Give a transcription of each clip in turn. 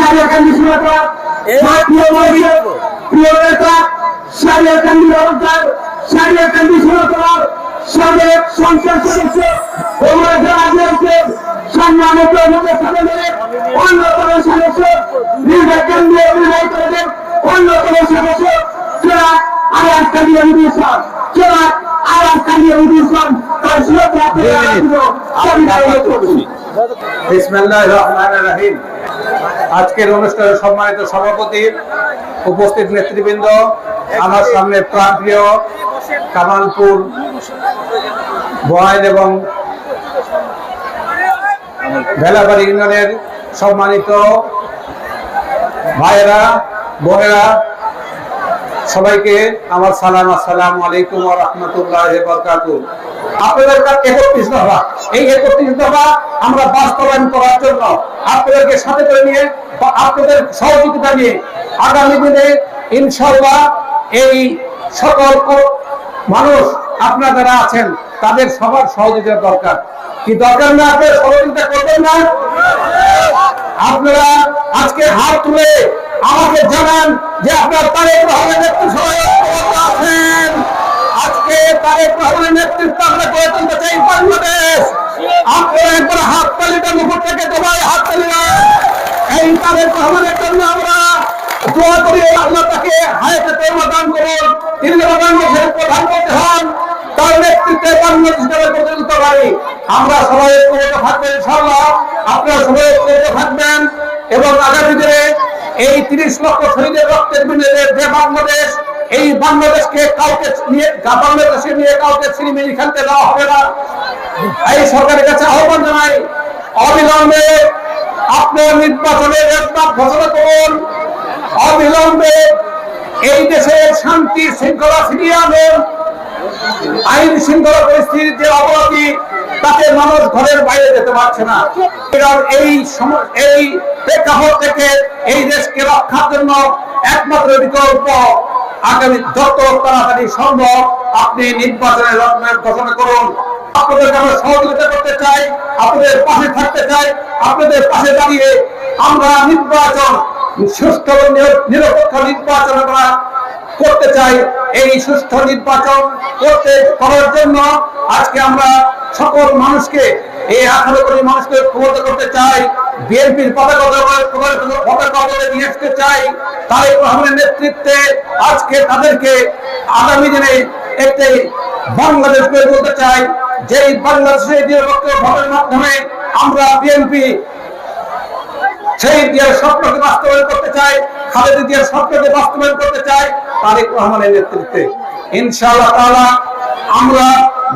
সারিয়াকান্দি সমাজের প্রিয় নেতা সারিয়াকান্দি রহমান সারিয়াকান্দি সমাজের সাবেক সংসদ সদস্য সম্মানিত অন্যতম সদস্য কেন্দ্রীয় বিধায়ী পরিষদের অন্যতম সদস্য জেলা আয়াস কালী আমির ইসলাম জেলা আয়াস কালী আমির ইসলাম তার বিসমিল্লাহির রহমানির রহিম। আজকের অনুষ্ঠানের সম্মানিত সভাপতি, উপস্থিত নেতৃবৃন্দ, আমার সামনে প্রাণপ্রিয় কামালপুর বয়ান এবং ভেলাবাড়ি ইউনিয়নের সম্মানিত ভাইয়েরা, বোনেরা, সবাইকে আমার সালাম। আসসালামু আলাইকুম ওয়া রাহমাতুল্লাহি ওয়া বারাকাতুহু। আপনাদের 31 দফা, এই 31 দফা আমরা বাস্তবায়ন করার জন্য আপনাদেরকে সাথে করে নিয়ে, আপনাদের সহযোগিতা নিয়ে আগামী দিনে ইনশাআল্লাহ এই সকল মানুষ আপনারা যারা আছেন তাদের সবার সহযোগিতা দরকার। কি দরকার না? আপনারা সহযোগিতা করবেন না? আপনারা আজকে হাত তুলে আমাকে জানান যে আপনার তারেক রহমানের আছেন। আজকে তারেক রহমানের নেতৃত্ব আমরা গড়ে তুলতে চাই বাংলাদেশ। আপনারা একবার হাত তালিটা মুখ থেকে দবাই হাত তালিকা এই তারেক রহমানের জন্য আমরা দোয়া করি, আল্লাহ তাকে হায়াতে তওবা দান করুন। তিনি বাংলাদেশের প্রধানমন্ত্রী হন, তার নেতৃত্বে বাংলাদেশ গড়ে তুলতে পারি। আমরা সবাই ঐক্যবদ্ধ থাকবেন ইনশাআল্লাহ। আপনারা সবাই ঐক্যবদ্ধ থাকবেন এবং আগামী দিনে এই 30 লক্ষ শহীদের রক্তের বিনিময়ে যে বাংলাদেশ, এই বাংলাদেশকে কাউকে নিয়ে বাংলাদেশে নিয়ে কাউকে ছিনিমিনি খেলতে দেওয়া হবে না। এই সরকারের কাছে আহ্বান জানাই, অবিলম্বে আপনার নির্বাচনের একটা ঘোষণা করুন। অবিলম্বে এই দেশে শান্তি শৃঙ্খলা ফিরিয়ে আনুন। আইন শৃঙ্খলা পরিস্থিতির যে অবনতি, তাতে মানুষ ঘরের বাইরে যেতে পারছে না। এই প্রেক্ষাপট থেকে এই দেশকে রক্ষার জন্য একমাত্র বিকল্প আগামী যত তাড়াতাড়ি সম্ভব আপনি নির্বাচনের রোডম্যাপ ঘোষণা করুন। আপনাদেরকে আমরা সহযোগিতা করতে চাই, আপনাদের পাশে থাকতে চাই। আপনাদের পাশে দাঁড়িয়ে আমরা নির্বাচন সুষ্ঠু নিরপেক্ষ নির্বাচন আমরা করতে চাই। এই সুষ্ঠু নির্বাচন করার জন্য আজকে আমরা সকল মানুষকে, এই 18 কোটি মানুষকে ক্ষমতা করতে চাই। বিএনপির পতাকা নিয়ে আসতে চাই। তারেক রহমানের নেতৃত্বে আজকে তাদেরকে আগামী দিনে একটি বাংলাদেশ গড়ে তুলতে চাই, যেই বাংলাদেশে ভোটের মাধ্যমে আমরা বিএনপি সেই দিয়ার স্বপ্নকে বাস্তবায়ন করতে চাই, খালেদা জিয়ার স্বপ্নকে বাস্তবায়ন করতে চাই তারেক রহমানের নেতৃত্বে ইনশাআল্লাহ তাআলা। আমরা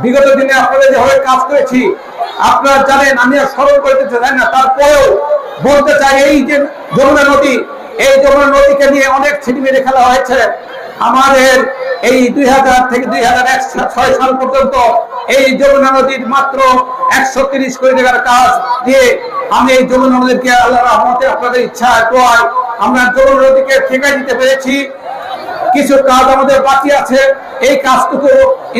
বিগত দিনে আপনারা যেভাবে কাজ করেছি আপনারা জানেন, আমি আর স্মরণ করতে চাই না, তারপরেও বলতে চাই, এই যে যমুনা নদী, এই যমুনা নদীকে নিয়ে অনেক ছিনিমিনি খেলা হয়েছে। আমাদের এই 2000 থেকে 2006 সাল পর্যন্ত এই যমুনা নদীর মাত্র 130 কোটি টাকার কাজ দিয়ে আমি এই যমুনা নদীকে আল্লাহর রহমতে আপনাদের ইচ্ছা দোয়ায় আমরা যমুনা নদীকে ঠেকাই দিতে পেরেছি। কিছু কাজ আমাদের বাকি আছে, এই কাজটুকু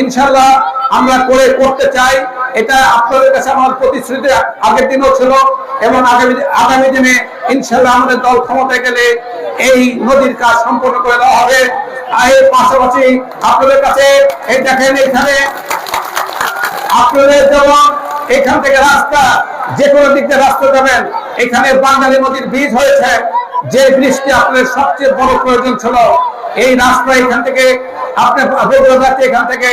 ইনশাআল্লাহ আমরা করতে চাই। এটা আপনাদের কাছে আমার প্রতিশ্রুতি আগের দিনও ছিল এবং আগামী দিনে ইনশাআল্লাহ আমাদের দল ক্ষমতায় গেলে এই নদীর কাজ সম্পন্ন করে দেওয়া হবে। এর পাশাপাশি আপনাদের কাছে এই দেখেন, এখানে আপনাদের যেমন এখান থেকে রাস্তা, যে কোনো দিক থেকে রাস্তা যাবেন, এখানে বাঙালি নদীর ব্রিজ হয়েছে, যে ব্রিজটি আপনাদের সবচেয়ে বড় প্রয়োজন ছিল। এই রাস্তা এখান থেকে আপনি এখান থেকে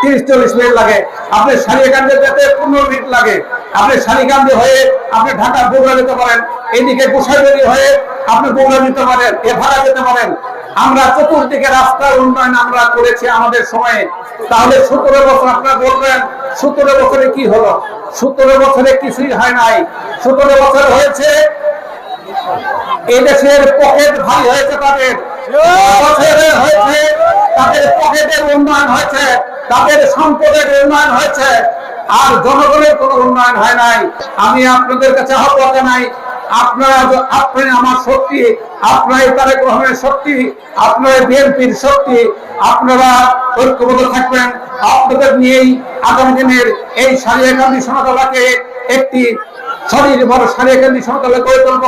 30-40 মিনিট লাগে, আপনি সারিয়াকান্দি যেতে 15 মিনিট লাগে। আপনি সারিকান্দি হয়ে আপনি ঢাকা বগুড়া যেতে পারেন, এইদিকে গোসাইবাড়ি হয়ে আপনি বগুড়া যেতে পারেন, ভাড়া যেতে পারেন। আমরা চতুর্দিকে রাস্তার উন্নয়ন আমরা করেছি আমাদের সময়ে। তাহলে 17 বছর আপনারা বলবেন 17 বছরে কি হলো? 17 বছরে কিছুই হয় নাই। 17 বছর হয়েছে এই দেশের পকেট ভারী হয়েছে, তাদের হয়েছে, তাদের পকেটের উন্নয়ন হয়েছে, তাদের সম্পদের উন্নয়ন হয়েছে, আর জনগণের কোনো উন্নয়ন হয় নাই। আমি আপনাদের কাছে আহ্বান জানাই, আপনি আমার শক্তি, আপনারা তারেক রহমানের শক্তি, আপনারা বিএনপির শক্তি, আপনারা ঐক্যবদ্ধ থাকবেন। আপনাদের নিয়েই আগামী দিনের এই সারিয়াকান্দি সমাজকে একটি স্বনির্ভর সারিয়াকান্দি সমতলে গড়ে তুলব,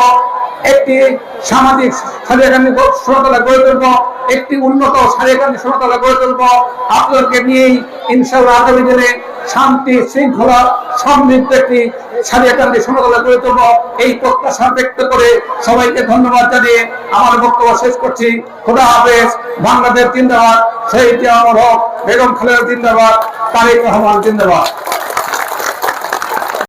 একটি সামাজিক সারিয়াকান্দি সমতলে গড়ে তুলব, একটি উন্নত সারিয়াকান্দি সমতলে গড়ে তুলব। আপনাদেরকে নিয়েই ইনশাআল্লাহ আগামী দিনে শান্তি শৃঙ্খলা সমৃদ্ধ একটি সারিয়াকান্দি সমতলে গড়ে তুলব, এই প্রত্যাশা ব্যক্ত করে সবাইকে ধন্যবাদ জানিয়ে আমার বক্তব্য শেষ করছি। খোদা হাফেজ। বাংলাদেশ জিন্দাবাদ, শহীদ জিয়া অমর হক, বেগম খালেদা জিন্দাবাদ, তারেক রহমান জিন্দাবাদ।